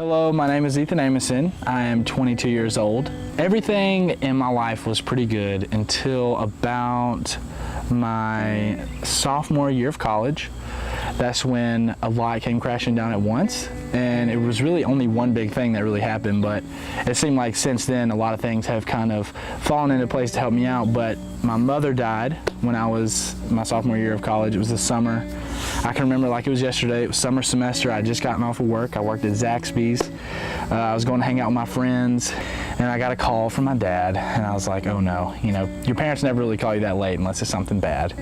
Hello, my name is Ethan Amason. I am 22 years old. Everything in my life was pretty good until about my sophomore year of college. That's when a lot came crashing down at once, and it was really only one big thing that really happened, but it seemed like since then a lot of things have kind of fallen into place to help me out. But my mother died when I was my sophomore year of college. It was the summer. I can remember like it was yesterday. It was summer semester. I had just gotten off of work. I worked at Zaxby's. I was going to hang out with my friends, and I got a call from my dad, and I was like, oh no, you know, your parents never really call you that late unless it's something bad.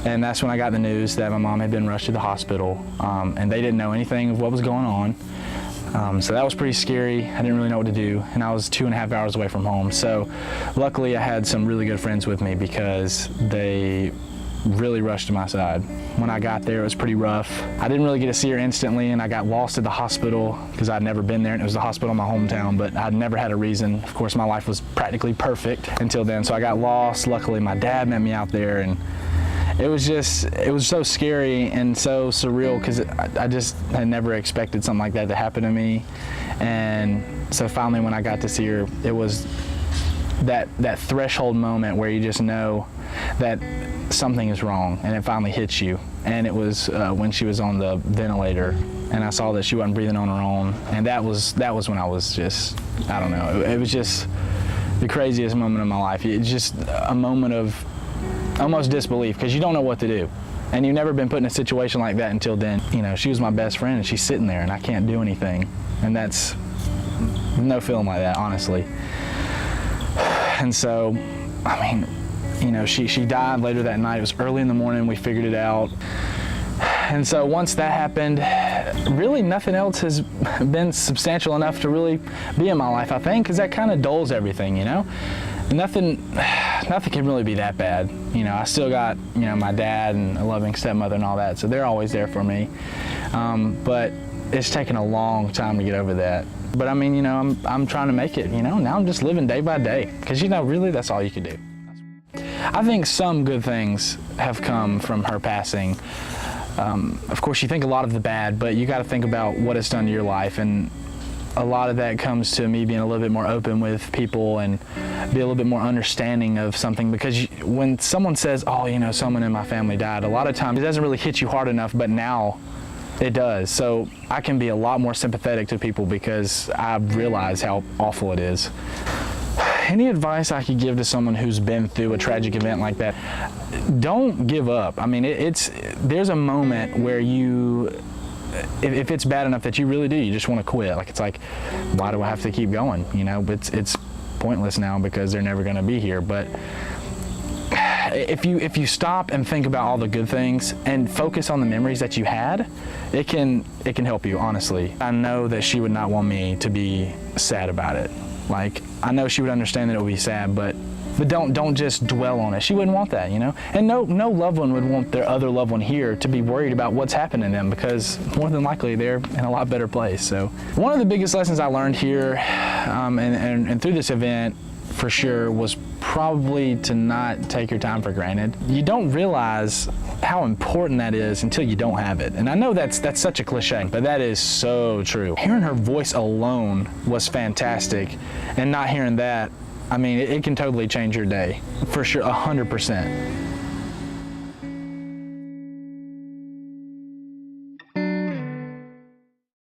And that's when I got the news that my mom had been rushed to the hospital, and they didn't know anything of what was going on. So that was pretty scary. I didn't really know what to do, and I was 2.5 hours away from home. So luckily I had some really good friends with me because they really rushed to my side. When I got there, it was pretty rough. I didn't really get to see her instantly, and I got lost at the hospital because I'd never been there, and it was the hospital in my hometown, but I'd never had a reason. Of course, my life was practically perfect until then, so I got lost. Luckily, my dad met me out there, and it was so scary and so surreal because I just had never expected something like that to happen to me. And so finally, when I got to see her, it was that threshold moment where you just know that something is wrong, and it finally hits you. And it was when she was on the ventilator, and I saw that she wasn't breathing on her own, and that was when I was just, I don't know, it was just the craziest moment of my life. It's just a moment of almost disbelief because you don't know what to do, and you've never been put in a situation like that until then. You know, she was my best friend, and she's sitting there, and I can't do anything, and that's no feeling like that, honestly. And so, I mean, you know, she died later that night. It was early in the morning. We figured it out. And so once that happened, really nothing else has been substantial enough to really be in my life, I think, because that kind of dulls everything, you know? Nothing can really be that bad. You know, I still got, you know, my dad and a loving stepmother and all that, so they're always there for me. But it's taken a long time to get over that. But I mean, you know, I'm trying to make it, you know? Now I'm just living day by day, because, you know, really that's all you can do. I think some good things have come from her passing. Of course, you think a lot of the bad, but you got to think about what it's done to your life, and a lot of that comes to me being a little bit more open with people and be a little bit more understanding of something, because when someone says, oh, you know, someone in my family died, a lot of times it doesn't really hit you hard enough, but now it does. So I can be a lot more sympathetic to people because I realize how awful it is. Any advice I could give to someone who's been through a tragic event like that, don't give up. I mean, there's a moment where if it's bad enough that you really do, you just want to quit. Like, it's like, why do I have to keep going? You know, it's pointless now because they're never going to be here. But if you stop and think about all the good things and focus on the memories that you had, it can help you, honestly. I know that she would not want me to be sad about it. Like, I know she would understand that it would be sad, but don't just dwell on it. She wouldn't want that, you know? And no loved one would want their other loved one here to be worried about what's happening to them, because more than likely they're in a lot better place. So one of the biggest lessons I learned here and through this event for sure was probably to not take your time for granted. You don't realize how important that is until you don't have it. And I know that's such a cliche, but that is so true. Hearing her voice alone was fantastic, and not hearing that, I mean, it can totally change your day, for sure, 100%.